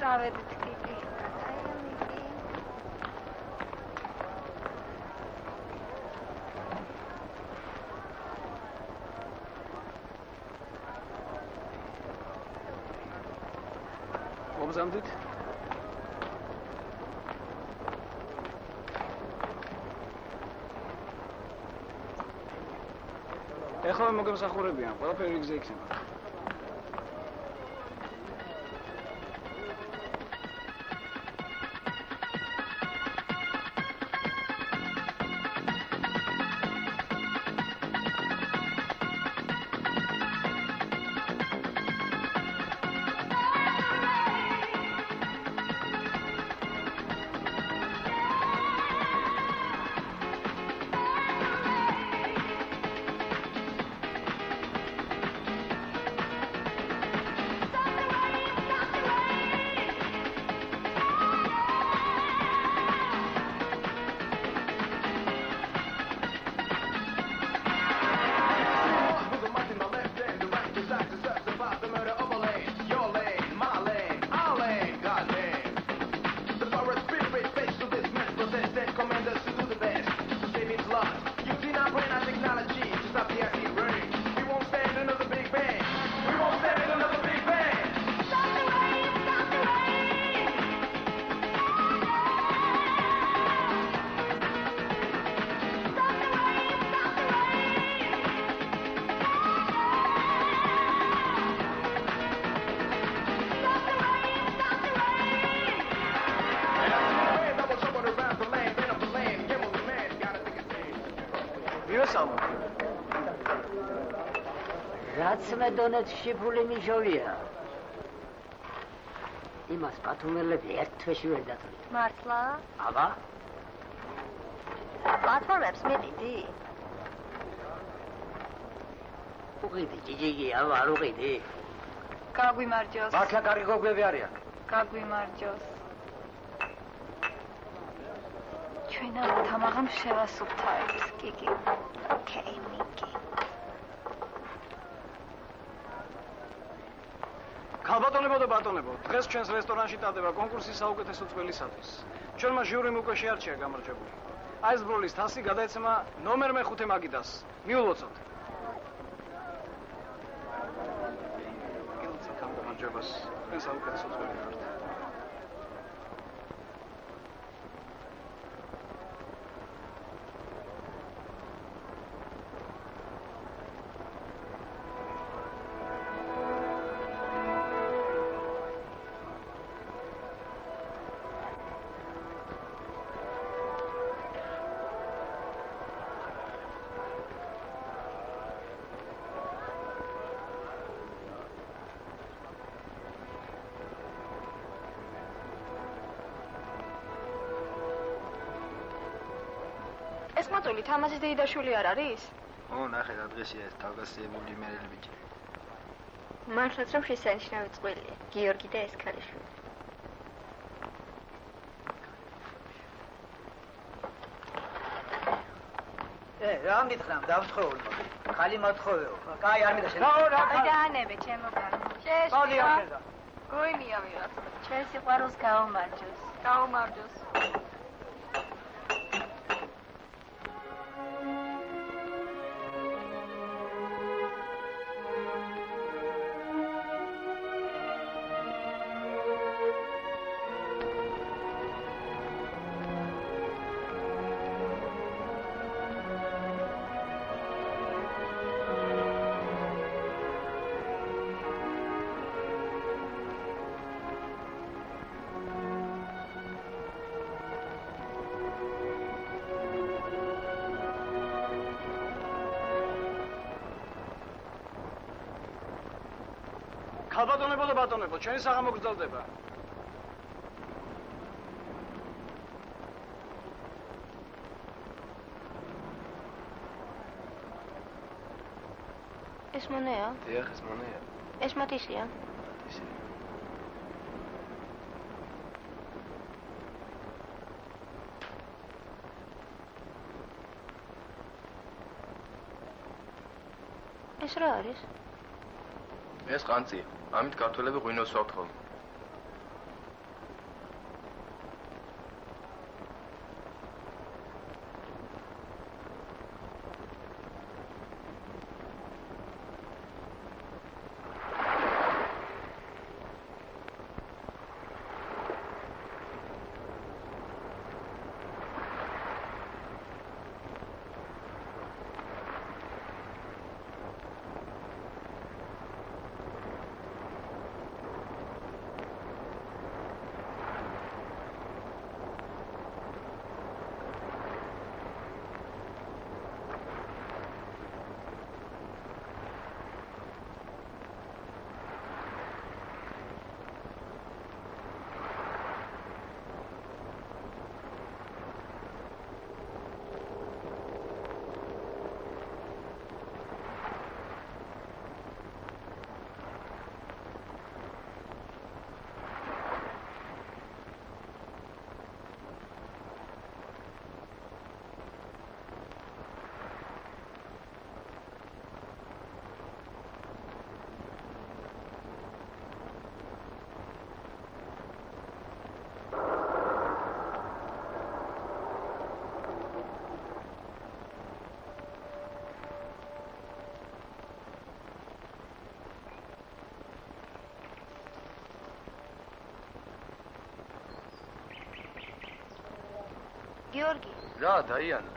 წავედით კიკი. მოგზამდით? ეხლა მოგემსახურებიან, ყველაფერი გზა იქნება. მოგესალმო. რაც მე დონეთში ფული მიშოვია. იმას პათუმელები ერთ თვეში ვერ დათვლით. მართლა? აბა. პათუმებს მიდიდი. უყიდი, ჯიჯიგი, აბა, არ უყიდი. გაგვიმარჯოს. მართლა კარგი გოგები არიან. გაგვიმარჯოს. ჩვენ ამათ ამაღამ შევასუფთავებთ, კიკი. ოკეი, მიკი. ქალბატონებო და ბატონებო, დღეს ჩვენს რესტორანში ტარდება კონკურსი საუკეთესო წყვილისათვის. ჩვენმა ჟიურიმ უკვე შეარჩია გამარჯვებული. აი ეს ბროლის თასი გადაეცემა ნომერ მე-5 მაგიდას. მიულოცოთ. გილოცავთ ამ გამარჯვებას. თქვენ საუკეთესო წველი ხართ. ეს მაწული თამაზის დეიდაშვილი არ არის? ო, ნახე და დღესია ეს თავგასიებული იმერელი ბიჭი. მართლაც რომ შესანიშნავი წყვილია, გიორგი და ეს ქალიშვილი. რა მითხრამ, დავთხოვული. ხალი მოთხოვეო. კაი, არ მინდა შენ. დაანებე, ჩემო კარგი. შეშია. გოიმია მიღაც. ჩვენ სიყვარულს გაუმარჯოს. გაუმარჯოს. ქალბატონებო და ბატონებო, ჩვენი საღამო გრძელდება. ეს მონეა? დიახ, ეს მონეა. ეს მათისია? ისე. ეს რა არის? ეს ყანწია. ამით ქართველები ღვინოს ვაქვთ ხოლმე. გიორგი. რა, დაიანა.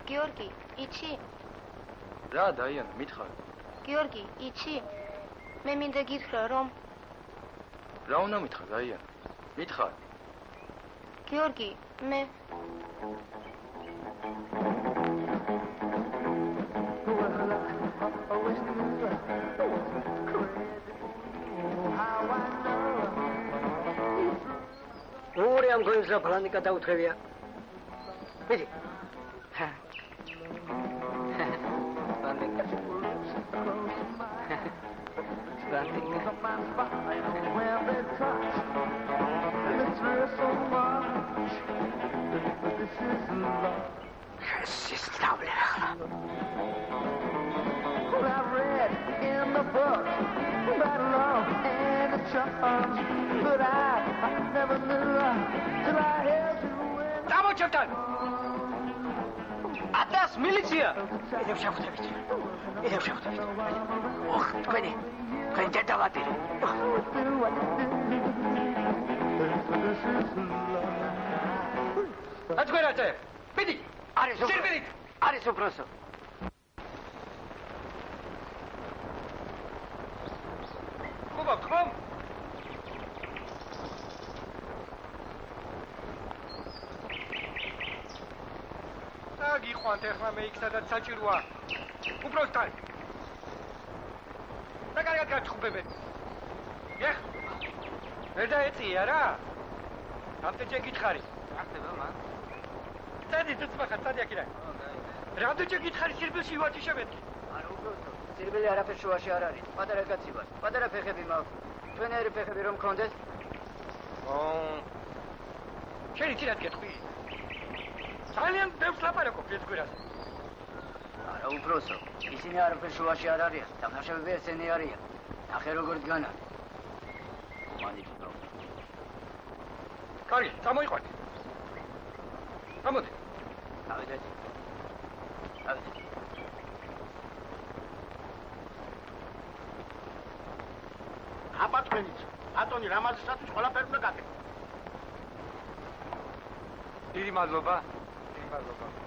გიორგი, იცი? რა, დაიანა, მითხარ. გიორგი, იცი? მე მინდა გითხრა, რომ რა უნდა მითხრა, დაიანა? მითხარ. გიორგი, მე მე ამ გოიმს რა ბლანიკა დაუთრევია. მიდი. Дамочевთან! Атас მილიცია! Идем შევხვდებით. Идем შევხვდებით. ოხ, თქვენი დედავატირი. ატყვერατε! მიდი! არის უბრალოდ. ხომ? გიყვანთ ახლა მე იქ სადაც საჭიროა. უბრალოდ თარ. და კარგად გაჩხუბებენ. ეხ. ვერ დაეწია რა? ამდენჯერ გითხარი. რა ხდება მან? წადი წმახად, წადი აქ ირა. რამდენჯერ გითხარი სირბილში ვაჭი შემეთქი. არა უბრალოდ. სირბილი არაფერ შუაში არ არის. პატარა კაცი ვარ. პატარა ფეხები მაქვს. თქვენერი ფეხები რომ მქონდეს? შენი თირად გეტყვი. ძალიან ბევრს ლაპარაკობ ეს გვერდზე. არა უბრალოდ. ისინი არაფერ შუაში არ არიან. დამნაშავეები ესენი არიან. ნახე როგორ დგანან. მანით უბრალოდ. კარგი, წამოიყვანეთ. გამოდი. ავიდეთ. აბა თქვენიც. ბატონი რამაზისათვის ყველაფერი უნდა გაკეთო. დიდი მადლობა.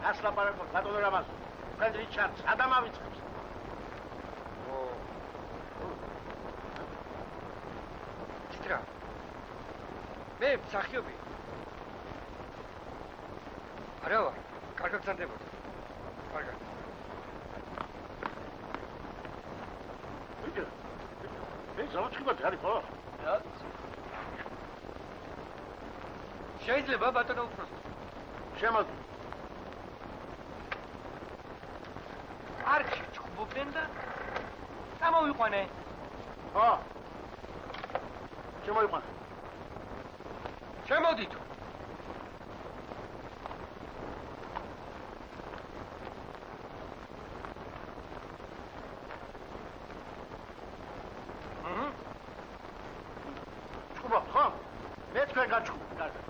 ას ლაპარაკობ ბატონო რამაზ. თქვენ რიჩარდს ადამავიწყებს. ჭირა. მე მსახიობი. არა, კარგად გზანდებოდი. კარგად. მე ზავჭიბად არის ხო? რა? შეიძლება ბატონო უბრალოდ. შემოდი. არქი ჩხუბობდნენ და წამოვიყვანე. ხო. შემოიყვანე. შემოდით. ჩხუბობ, ხო? მე თქვენ გაჩხუბ, კარგად.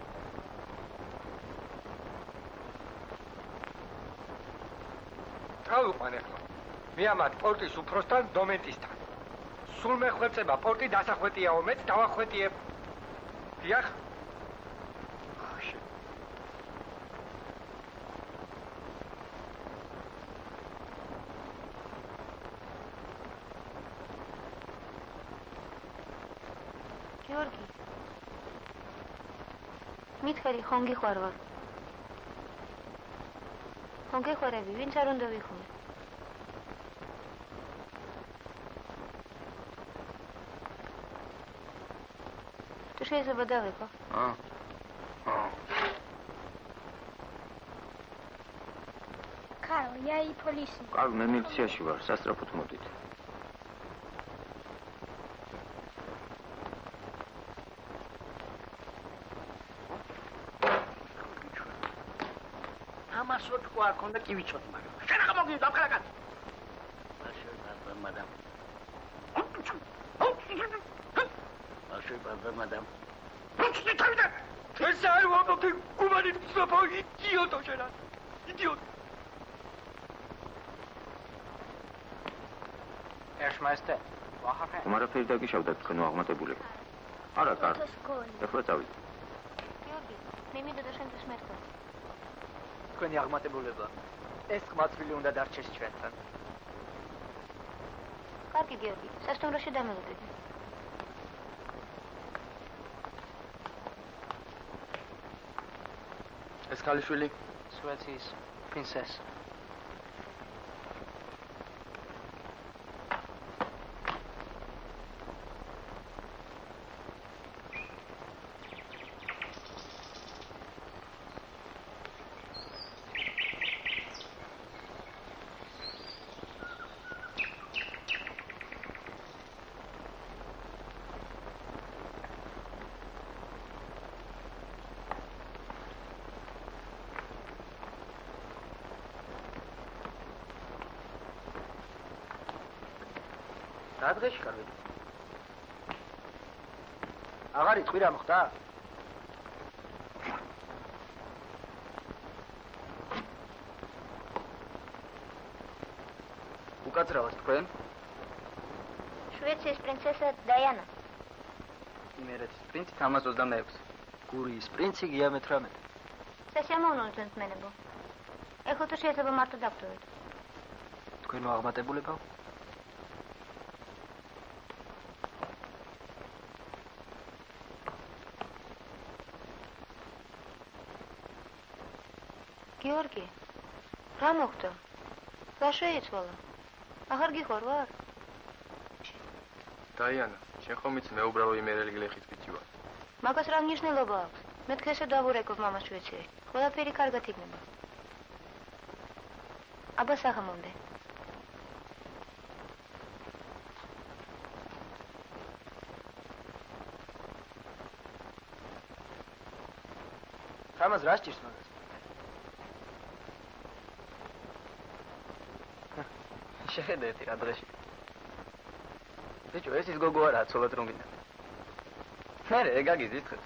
გავიყვანე ახლა. მე ამათ პორტის უფროსთან დომენტისთან. სულ მეხვეწება პორტი დასახვეტიაო, მეც დავახვეტიებ. დიახ. გიორგი. მითხარი ხომ გიყვარვარ? ხომ გეხვერები, ვინც არ უნდა ვიხმე? თუ შეიძლება დავიქო? Карл, я и полиция. კარლ, მე მილიციაში ვარ, სასწრაფოდ მოდით. ამას რო თქვა არ ქონდა კი ვიცოდი, მაგრამ შენ რა მოგიო დაფხალაკად? მადამ. მადამ. ეს არ ვამბობ, გუმანით ვცნობ, იდიოტო შენ. იდიოტ. ერშმაესტე, ვახაფე. უმარაფერი დაგიშავდა თქვენო აღმატებულება. არა, კარლ. ეხლა წავიდე. გიორგი, მე მინდა და შენთვის მეთქვა. თქვენი აღმატებულება. ეს ყმაწვილი უნდა დარჩეს ჩვენთან. კარგი გიორგი, სასტუმროში დამელოდები. ეს ქალიშვილი სუეციის პრინცესა. რა დღეში ხარ ვედი? აღარ იტყვი რა მოხდა? უკაცრავად თქვენ? შვეიციის პრინცესა დაიანა. იმერეთის პრინცი 126. გურიის პრინცი გია მე-18. სასიამოვნო ჯენტლმენებო. ეხლა თუ შეიძლება მარტო დავტოვეთ. თქვენ მოაღმატებულებო? გიორგი, რა მოხდა? რა შეიცვალა? აღარ გიხარ ვარ? დაიანა, შენ ხომ იცი მე უბრალო იმერელი გლეხის ბიჭი ვარ. მაგას რა მნიშვნელობა აქვს? მე დღესე დავურეკობ მამას შვეიცრიაში. ყველაფერი კარგად იქნება. აბა საღამომდე. თამაზ რა სჭირს მაგას? შეხედეთ რა დღეში. ბიჭო, ეს ის გოგო არაა, ცოლად რომ გინდა. მერე ეგაგიზითხეთ.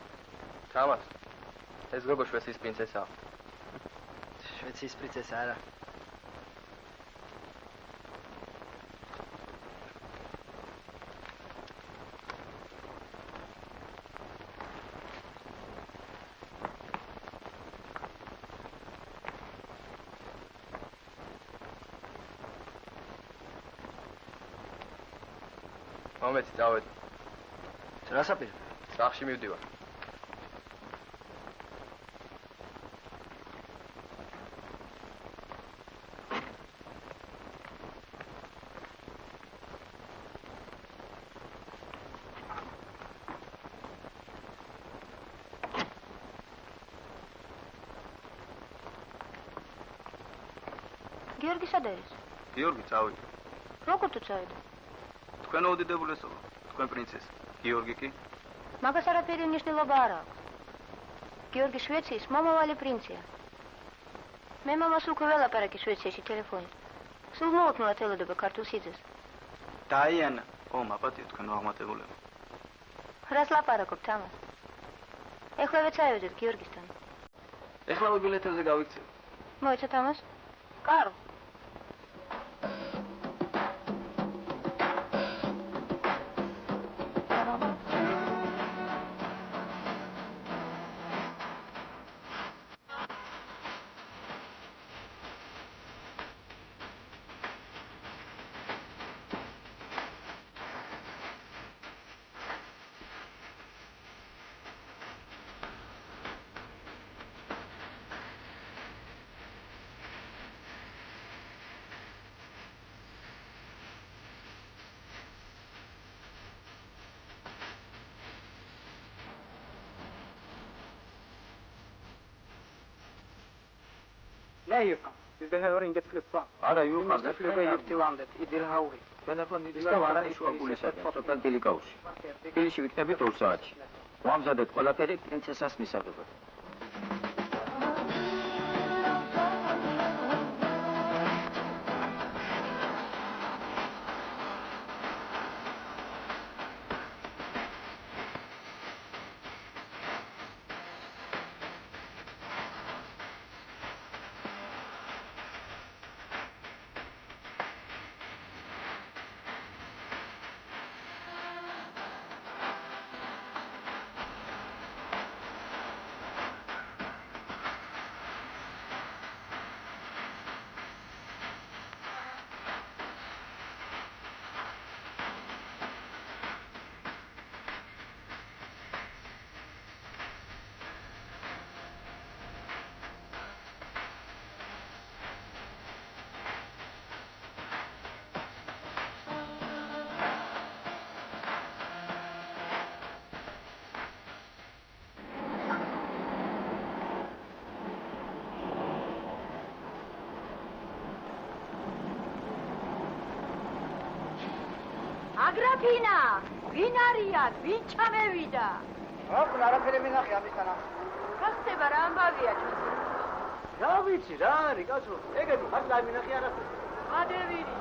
თამაზ, ეს გოგო შვეიციის პრინცესაა. შვეიციის პრინცესა არა. მომეც წავედი. რა საპირე? სახლში მივდივარ. გიორგი სად არის? გიორგი წავიდა. როგორ თუ წავიდა? თქვენ ოდიდებულესობა, თქვენ პრინცესა. გიორგი კი? მაგას არაფერი მნიშვნელობა არ აქვს. გიორგი შვეიციის მომავალი პრინცია. მე მამას უკვე ველაპარაკი შვეიციაში ტელეფონით. სულ მოუთმოთ ელოდება ქართულ სიძეს. დაიანა, ო მაპატიო თქვენ აღმატებულება. რას ლაპარაკობ თამას? ეხლა ვეცაევდეთ გიორგისთან. ეხლა ბილეთებზე გავიქცევ. მოეცა თამას? კარო. Yeah, you come. Is the hair in the flip-flop? Ara, you come. The flip is the one that it will have it. Telefon იდისკა ვარა ისუაგულესად, სოფელ ტილიკაუში. თბილისში ვიქნებით 2 საათში. ვამზადეთ ყველაფერი პრინცესას მისაღებად. აგრაფინა, ვინ არიან? ვინ ჩამევიდა? აკულ არაფერი მინახე ამისთანა. რა ხდება რა ამბავია ჩვენს? რა ვიცი, რა არის, კაცო? ეგეთი ხარ დამინახე არაფერი. ადევირია.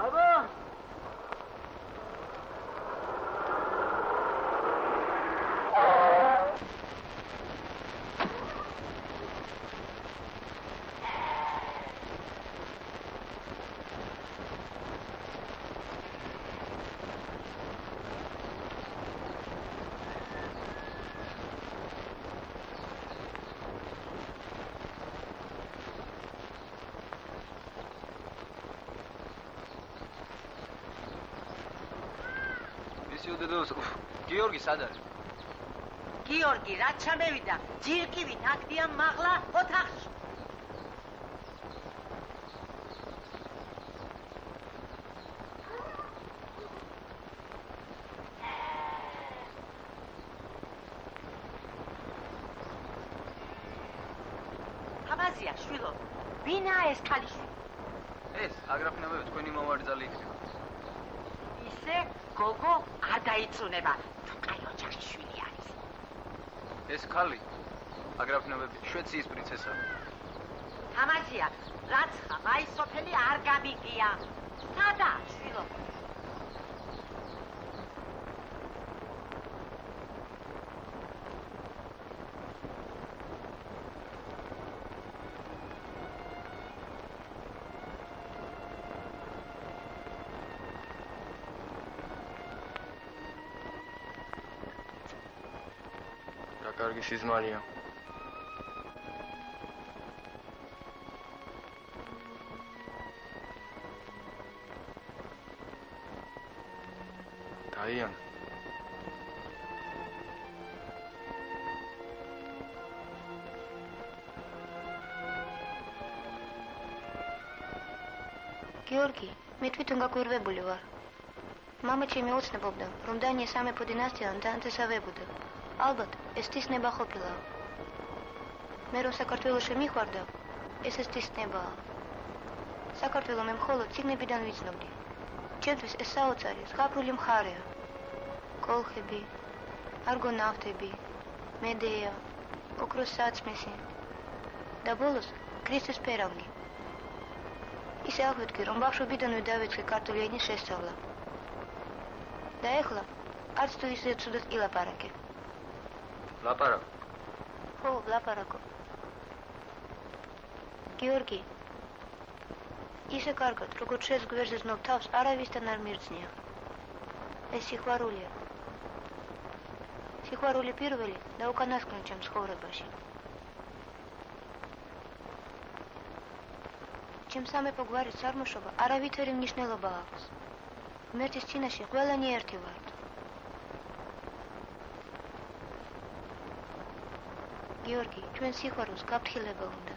აბა. დედოს. გიორგი სად არის? გიორგი, რაც ჩამევიდა, ჯირკივით აქტია მაღლა ოთახში. თამაზია, შვილო, ვინაა ეს ქალიშვილი? ეს აგრაფინავე თქვენი მომარძალი იქნება. ისე გოგო არ დაიწუნება, თუ კაი ოჯახის შვილი არის. ეს ქალი აგრაფინავები შვეციის პრინცესაა. თამაზია, რაც ხა, მაი სოფელი არ გამიგია. სადაა, შვილო? კარგი სიზმარია. დაიანა. გიორგი, მე თვითონ გაკვირვებული ვარ. მამა ჩემი ოცნებობდა, რომ დანიას სამეფო დინასტიიდან დაანთესავებოდა. ალბათ, ეს თისნება ყოფილა. მე რომ საქართველოში მიხვარდა, ეს თისნებაა. საქართველო მე მხოლოდ ციგნებიდან ვიცნობდი. ჩემთვის ეს საოცარი, ზღაპრული მხარეა. კოლხები, არგონავტები, მედეა, ოქროს საწმისი და ბოლოს ქრისტეს ფერანგი. ისე აღვიდგე, რომ ბავშვობიდანვე დავიწყე ქართული ენის შესწავლა. და ეხლა არც თუ ისე ცუდად ილაპარაკე. ლაპარაკო. ხო, ლაპარაკო. გიორგი, ისე კარგად, როგორც შენს გვერდზე ზნობ თავს, არავისთან არ მირწნია. ეს სიყვარულია. სიყვარული პირველი და უკანასკნელი ჩემს ცხოვრებაში. ჩემს სამეფო გვარის წარმოშობა არავითარი მნიშვნელობა აქვს. ღმერთის წინაშე ყველანი ერთი ვართ. გიორგი, ჩვენ სიყვარულს გაფრთხილება უნდა.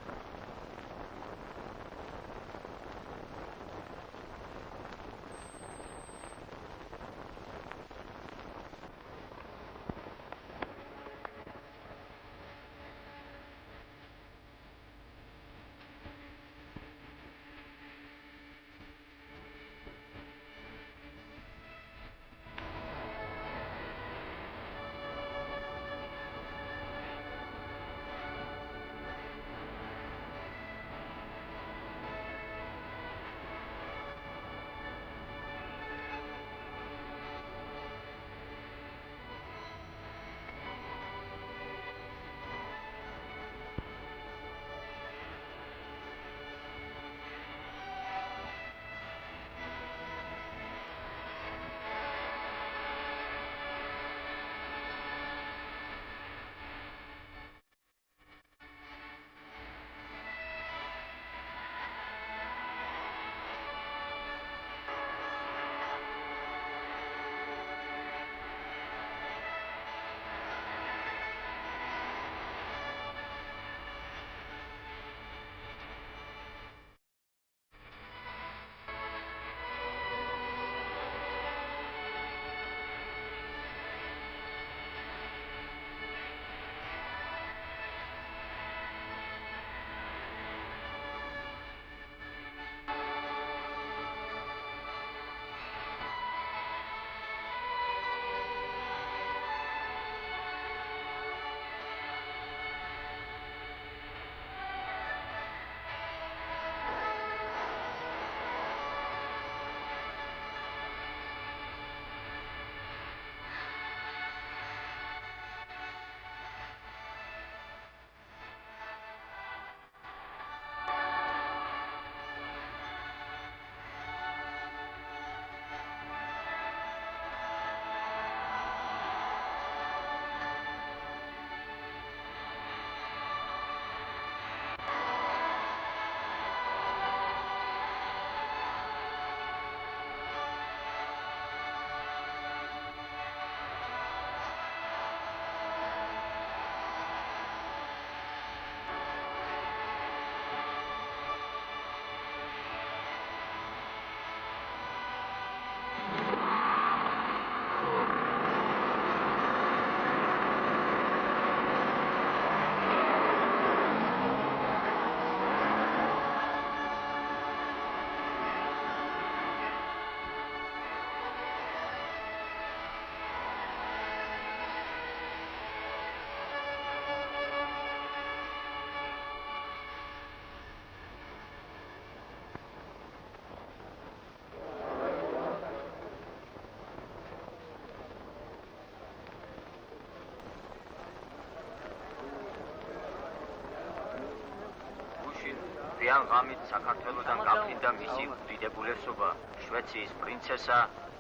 გვიან ღამით საქართველოსთან გაფრინდა მისი უდიდებულესობა შვეციის პრინცესა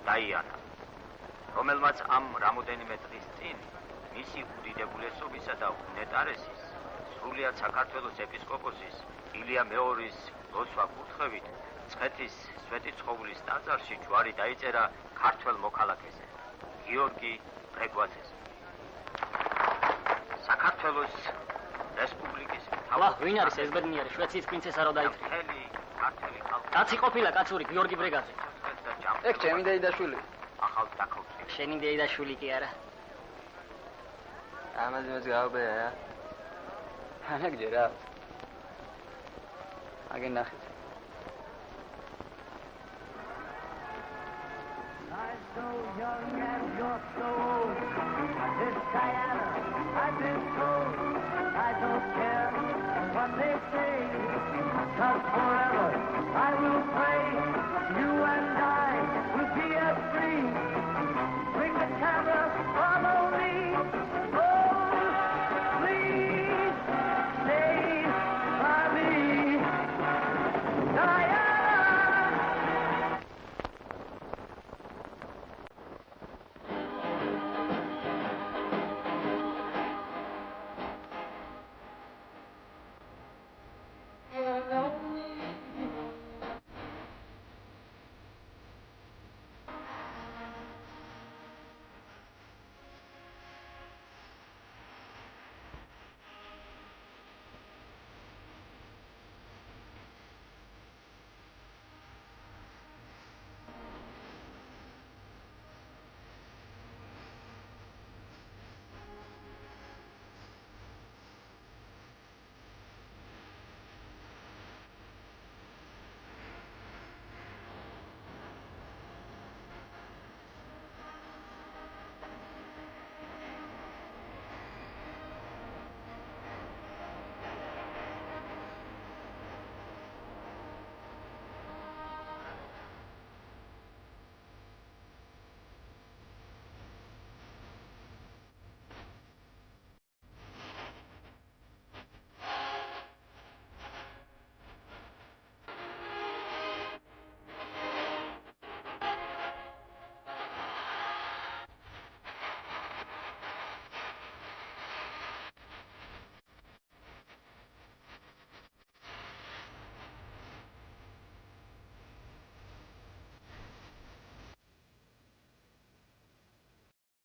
დაიანა, რომელმაც ამ რამოდენიმე დღის წინ მისი უდიდებულესობისა და უნეტარესის სრულიად საქართველოს ეპისკოპოსის ილია მეორის ლოცვა კურთხევით მცხეთის სვეტიცხოვლის ტაძარში ჯვარი დაიწერა ქართველ მოქალაქეზე გიორგი ბრეგვაძეზე. საქართველოს რესპუბლიკის ვინ არის ეს ბედნიერი შვეციის პრინცესა რო დაიწერა? კაცი ყოფილა კაცური გიორგი ბრეგაძე. ეგ ჩემი დეიდაშვილი. ახალ დაქორწინებული. შენი დეიდაშვილი კი არა. ამაზე მას გავბეა რა. ანაგჯერ რა. აგენ ნახეთ. I'm so young and you're so old. This Diana, I've been told. I don't care what they say. 'Cause forever I will pray. You and I will be as free. Bring the camera.